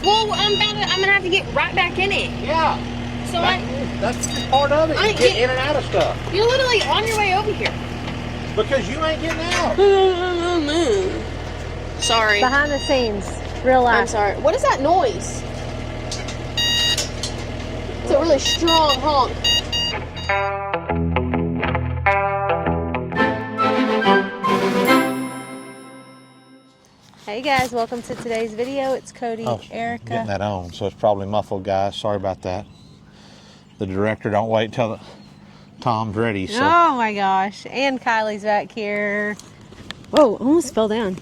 Well, I'm gonna have to get right back in it. Yeah. So That's just part of it. I You get in and out of stuff. you're literally on your way over here. Because you ain't getting out. Sorry. Behind the scenes, real life. I'm sorry. What is that noise? It's a really strong honk. Hey guys, welcome to today's video. It's Cody, Erica. Getting that on, so it's probably muffled, guys. Sorry about that. The director don't wait till Tom's ready. So. Oh my gosh. And Kylie's back here. Whoa, almost fell down.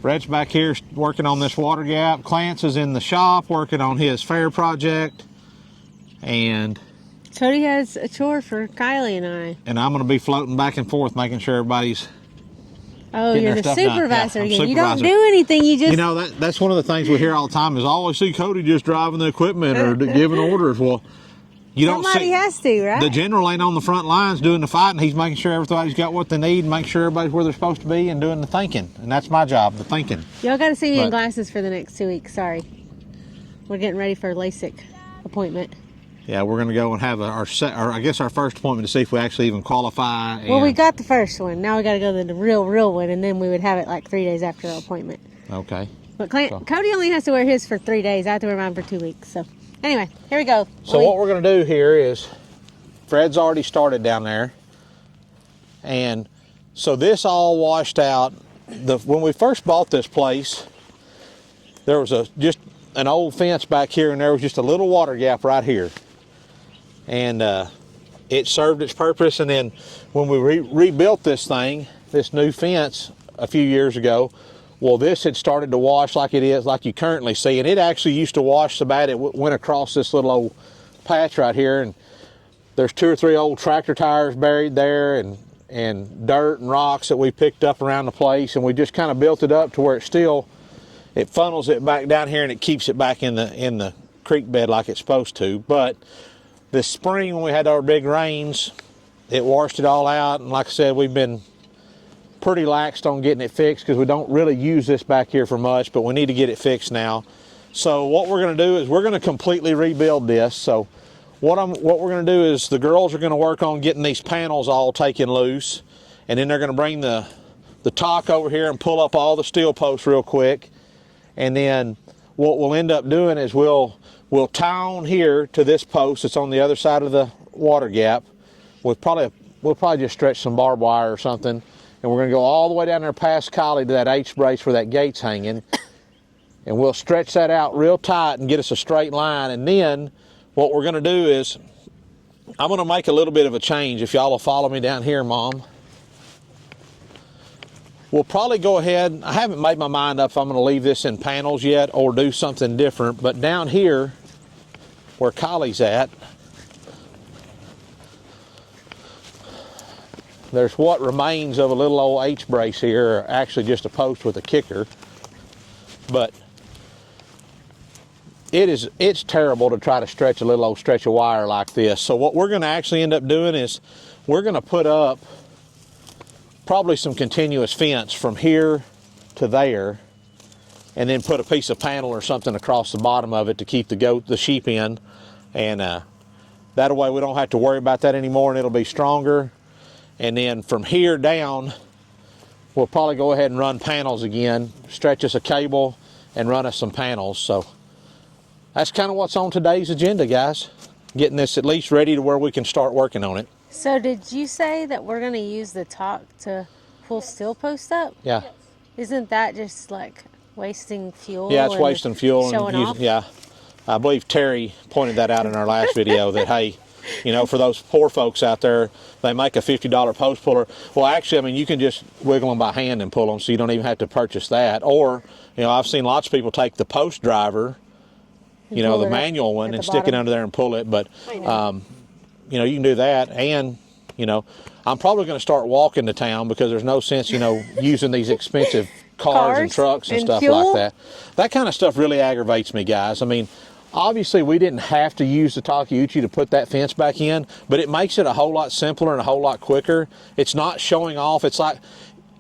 Brett's back here working on this water gap. Clance is in the shop working on his fair project. And Cody has a chore for Kylie and I. And I'm going to be floating back and forth making sure everybody's Oh, getting you're their the stuff done. supervisor Yeah, I'm again. You don't supervisor. do anything, you just... You know, that's one of the things we hear all the time is, oh, I see Cody just driving the equipment or giving orders. Well, you don't Somebody see... has to, right? The general ain't on the front lines doing the fighting. He's making sure everybody's got what they need and make sure everybody's where they're supposed to be and doing the thinking. And that's my job, the thinking. Y'all got to see me in But- glasses for the next 2 weeks. Sorry. We're getting ready for a LASIK appointment. Yeah, we're going to go and have our first appointment to see if we actually even qualify. Well, we got the first one. Now we got to go to the real one, and then we would have it like 3 days after our appointment. Okay. But Cody only has to wear his for 3 days. I have to wear mine for 2 weeks. So, anyway, here we go. So what we're going to do here is, Fred's already started down there. And so this all washed out. When we first bought this place, there was just an old fence back here, and there was just a little water gap right here. And it served its purpose. And then when we rebuilt this thing, this new fence a few years ago, well, this had started to wash like it is, like you currently see. And it actually used to wash so bad it went across this little old patch right here. And there's 2 or 3 old tractor tires buried there, and dirt and rocks that we picked up around the place. And we just kind of built it up to where it funnels it back down here and it keeps it back in the creek bed like it's supposed to. But this spring, when we had our big rains, it washed it all out. And like I said, we've been pretty laxed on getting it fixed because we don't really use this back here for much, but we need to get it fixed now. So what we're going to do is we're going to completely rebuild this. So what we're going to do is the girls are going to work on getting these panels all taken loose, and then they're going to bring the talk over here and pull up all the steel posts real quick. And then what we'll end up doing is we'll tie on here to this post that's on the other side of the water gap. We'll probably just stretch some barbed wire or something, and we're going to go all the way down there past Kylie to that H-brace where that gate's hanging, and we'll stretch that out real tight and get us a straight line. And then what we're going to do is I'm going to make a little bit of a change. If y'all will follow me down here, Mom. We'll probably go ahead, I haven't made my mind up if I'm going to leave this in panels yet or do something different, but down here where Kylie's at, there's what remains of a little old H-brace here, or actually just a post with a kicker. But it's terrible to try to stretch a little old stretch of wire like this. So what we're going to actually end up doing is we're going to put up probably some continuous fence from here to there, and then put a piece of panel or something across the bottom of it to keep the sheep in, and that way we don't have to worry about that anymore, and it'll be stronger. And then from here down, we'll probably go ahead and run panels again, stretch us a cable and run us some panels. So that's kind of what's on today's agenda, guys. Getting this at least ready to where we can start working on it. So did you say that we're going to use the talk to pull steel posts up? Yeah. Isn't that just like wasting fuel? Yeah, it's and wasting fuel. showing off? Yeah. I believe Terry pointed that out in our last video that, hey, you know, for those poor folks out there, they make a $50 post puller. Well, actually, I mean, you can just wiggle them by hand and pull them, so you don't even have to purchase that. Or, you know, I've seen lots of people take the post driver, you know, the manual one, and stick it under there and pull it. But, you know, you can do that. And, you know, I'm probably going to start walking to town because there's no sense, you know, using these expensive cars and trucks and stuff fuel? like that. That kind of stuff really aggravates me, guys. I mean, obviously we didn't have to use the Takeuchi to put that fence back in, but it makes it a whole lot simpler and a whole lot quicker. It's not showing off. It's like,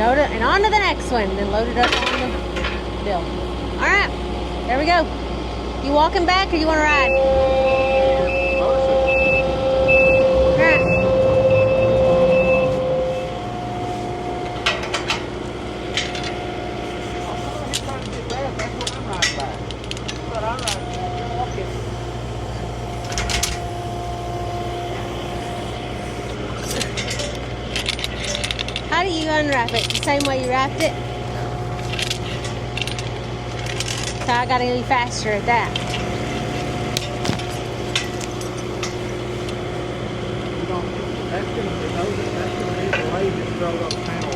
Go to, and on to the next one. Then load it up on the bill. All right, there we go. You walking back or you want to ride? All right. How do you unwrap it? The same way you wrapped it? So I gotta be faster at that. That's gonna be the latest throw up panel.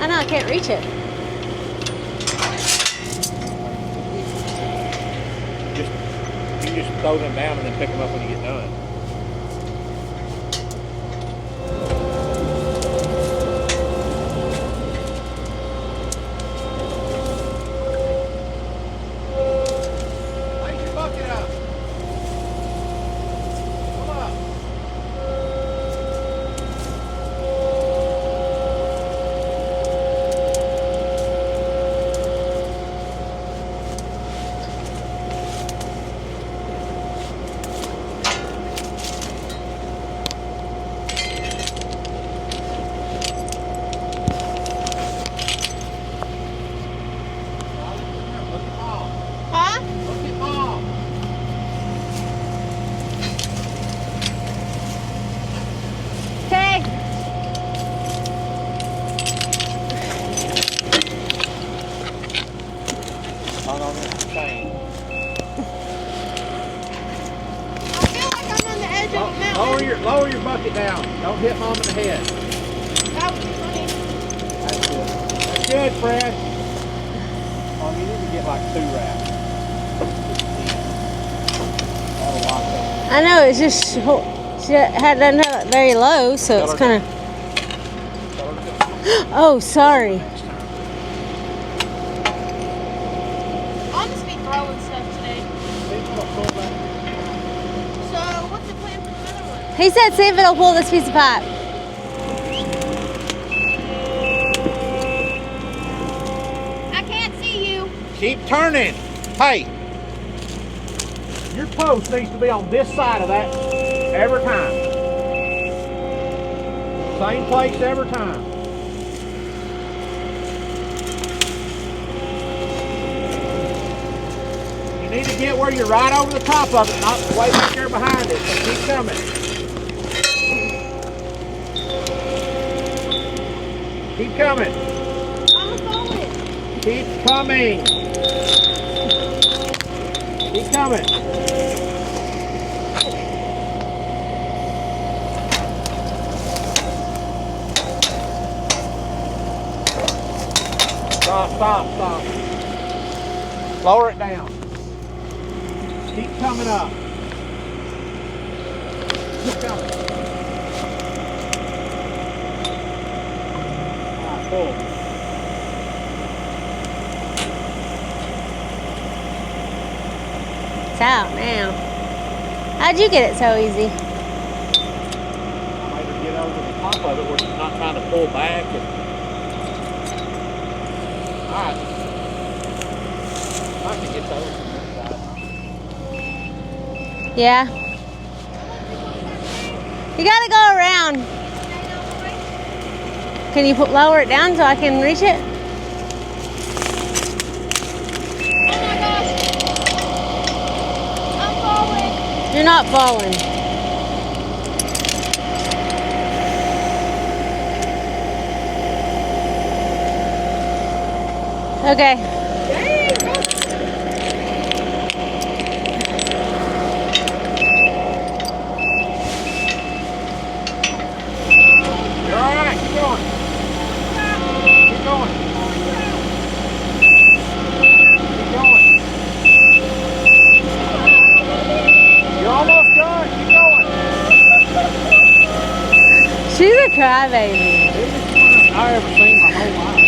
I know I can't reach it. You just throw them down and then pick them up when you get done. Raise your bucket up. Come up. Huh? Look at Mom. Okay. Hung on this chain. I feel like I'm on the edge of a mountain. Lower your bucket down. Don't hit Mom in the head. That would be funny. That's good. That's good, Fred. Mom, you need to get like 2 wraps. That'll lock up. I know, it's just, she doesn't have it very low, so it's kind of, oh, sorry. I'll just be throwing stuff today. So, what's the plan for the other one? He said, see if it'll pull this piece of pipe. I can't see you. Keep turning. Hey, your post needs to be on this side of that every time. Same place every time. You need to get where you're right over the top of it, not way back there behind it. So keep coming. Keep coming. I'm falling. Keep coming. Keep coming. Stop. Lower it down. Keep coming up. Keep coming. All right, pull. It's out now. How'd you get it so easy? I made her get over the top of it where she's not trying to pull back. All right. I can get those from this side. Yeah. You gotta go around. Can you lower it down so I can reach it? Oh my gosh. I'm falling. You're not falling. Okay. You're all right. Keep going. Keep going. Keep going. You're almost done. Keep going. She's a crybaby. Biggest one I've ever seen my whole life.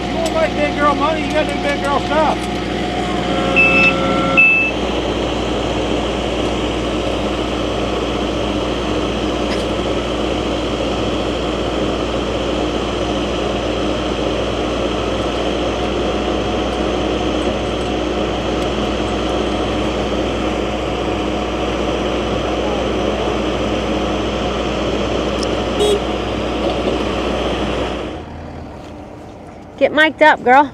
You want to make big girl money, you got to do big girl stuff. Get mic'd up, girl.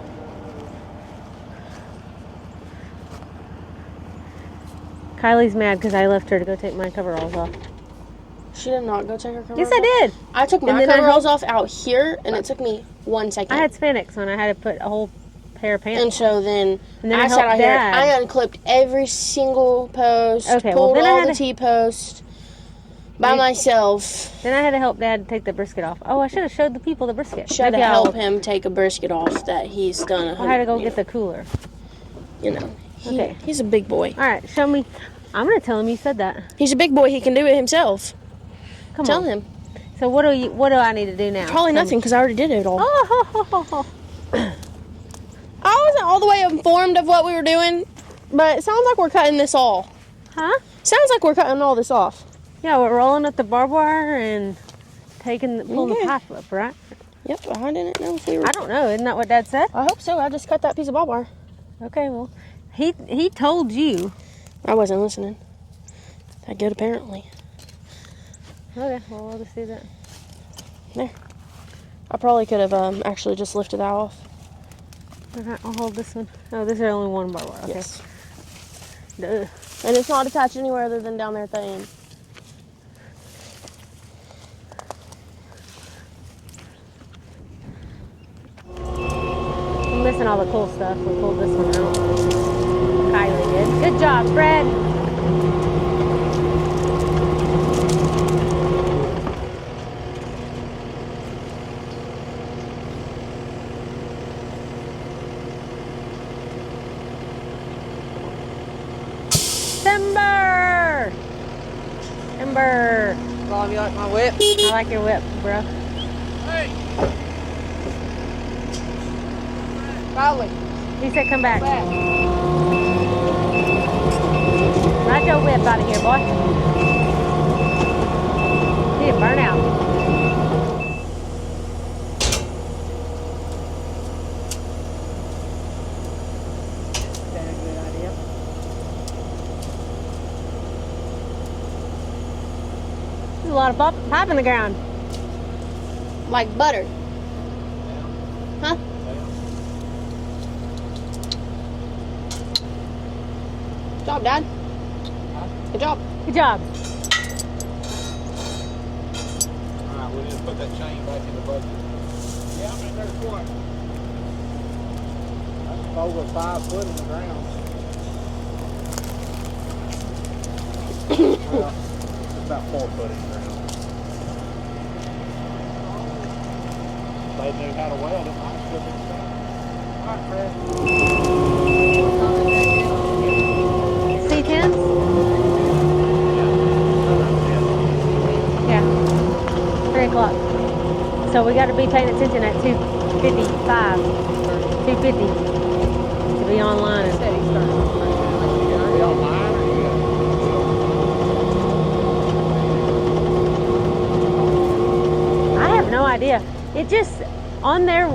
Kylie's mad because I left her to go take my coveralls off. She did not go take her coveralls Yes, I did. I took my And then I coveralls off out here, and it took me 1 second. I had spandex on. I had to put a whole pair of pants. And so then, And then I I sat helped out here. Dad. I unclipped every single post, Okay, well, pulled then I all had the to- T-posts by Wait. myself. Then I had to help Dad take the brisket off. Oh, I should have showed the people the brisket. Should Maybe have I'll- helped him take a brisket off that he's done. I had to go get the cooler. You know, Okay. he's a big boy. All right, show me. I'm gonna tell him you said that. He's a big boy. He can do it himself. Come Tell on. him. So what do I need to do now? Probably Tell me. nothing because I already did it all. Oh, ho, ho, ho, ho. I wasn't all the way informed of what we were doing, but it sounds like we're cutting this all. Huh? Sounds like we're cutting all this off. Yeah, we're rolling up the barbed wire and pulling Okay. the pipe up, right? Yep, I didn't know if we were. I don't know. Isn't that what Dad said? I hope so. I just cut that piece of barbed wire. Okay, well, he told you. I wasn't listening. That good, apparently. Okay, well, we'll just do that. There. I probably could have actually just lifted that off. Okay, I'll hold this one. Oh, this is only one barbed wire. Okay. Yes. Duh. And it's not attached anywhere other than down there at the end. I'm missing all the cool stuff. We pulled this one out. Kylie did. Good job, Fred. Timber! Timber! Mom, you like my whip? I like your whip, bro. Hey! Kylie, He said come back. back. Ride your whip out of here, boy. Need to burn out. That's a good idea. There's a lot of pipe in the ground. Like butter. Huh? Good job, Dad. Good job. Good job. Alright, we need to put that chain back in the bucket. Yeah, I'm in there for it. That's over 5 foot in the ground. Well, it's about 4 foot in the ground. If they knew how to weld it, might still be stuck. Alright, Fred. C10s? Yeah. 3 o'clock. So we got to be paying attention at 2:55, 2:50 to be online. Steady start. You got it online or you got I have no idea. It just on their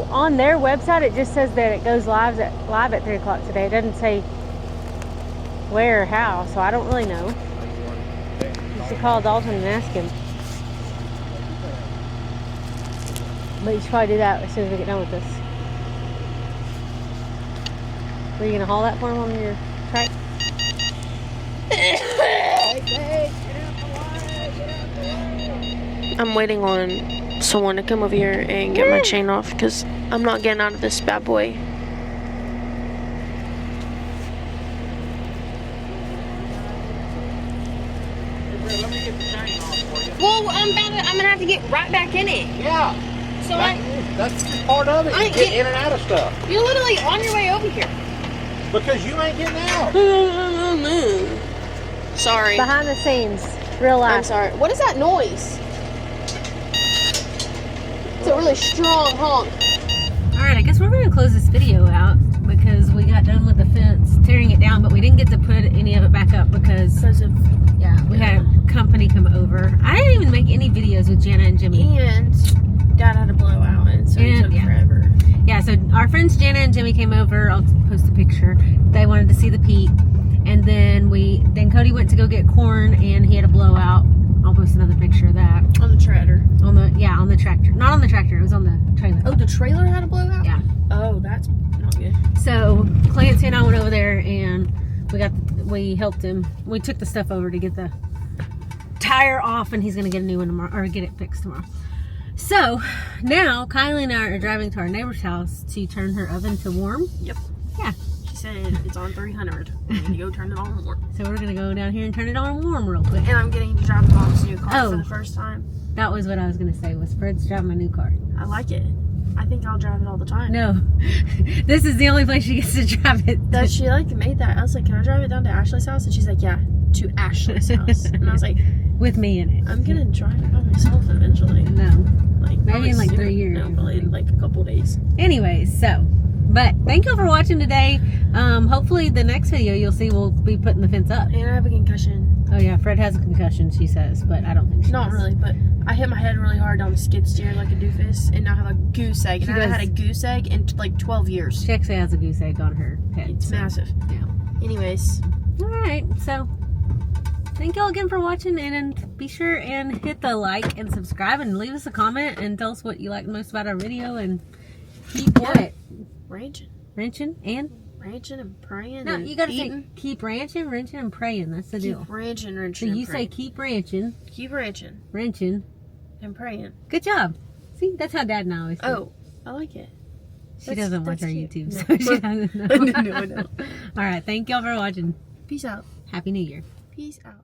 website it just says that it goes live at 3 o'clock today. It doesn't say where or how, so I don't really know. You should call Dalton and ask him. But you should probably do that as soon as we get done with this. Were you gonna haul that for him on your trike? I'm waiting on someone to come over here and get my chain off because I'm not getting out of this bad boy. Let me get the chain off for you. Well, I'm gonna have to get right back in it. Yeah, So that's just part of it. I You get get- in and out of stuff. you're literally on your way over here. Because you ain't getting out. Sorry. Behind the scenes, real I'm life. sorry. What is that noise? It's a really strong honk. Alright, I guess we're going to close this video out because we got done with the fence, tearing it down, but we didn't get to put any of it back up because we had company come over. I didn't even make any videos with Jana and Jimmy. And Dad had a blowout, and so it And- took yeah. forever. Yeah, so our friends Jana and Jimmy came over. I'll post a picture. They wanted to see the peat. And then Cody went to go get corn and he had a blowout. I'll post another picture of that. On the tractor. On the tractor. Not on the tractor, it was on the trailer. Oh, the trailer had a blowout? Yeah. Oh, that's not good. So Clancy and I went over there and we helped him. We took the stuff over to get the tire off, and he's gonna get a new one tomorrow, or get it fixed tomorrow. So now Kylie and I are driving to our neighbor's house to turn her oven to warm. Yep. Yeah. She said it's on 300. We need to go turn it on warm. So we're gonna go down here and turn it on warm real quick. And I'm getting to drive Mom's new car Oh. for the first time. That was what I was gonna say. Was Fred's driving my new car? I like it. I think I'll drive it all the time. No, this is the only place she gets to drive it. That she like made that. I was like, can I drive it down to Ashley's house? And she's like, yeah, to Ashley's house. And I was like, With me in it. I'm gonna drive it by myself eventually. No. Like Maybe in like soon. 3 years. No, probably in like a couple days. Anyways, but thank you for watching today. Hopefully the next video you'll see we'll be putting the fence up. And I have a concussion. Oh yeah, Fred has a concussion, she says, but I don't think she Not does. really, but I hit my head really hard on the skid steer like a doofus, and now I have a goose egg. And She I haven't does. had a goose egg in like 12 years. She actually has a goose egg on her head. It's so, massive. Yeah. Anyways, Alright, so thank y'all again for watching, and be sure and hit the like and subscribe and leave us a comment and tell us what you like most about our video, and keep what? ranching Ranching and praying. no, and you gotta eating. say keep ranching and praying. That's the deal. Keep ranching, So and you say praying. keep ranching Keep ranching and praying. good job. See, that's how Dad and I always do. Oh, I like it. She doesn't watch our cute. YouTube, No. so she doesn't know. No, I don't. All right, thank y'all for watching. Peace out. Happy New Year. Peace out.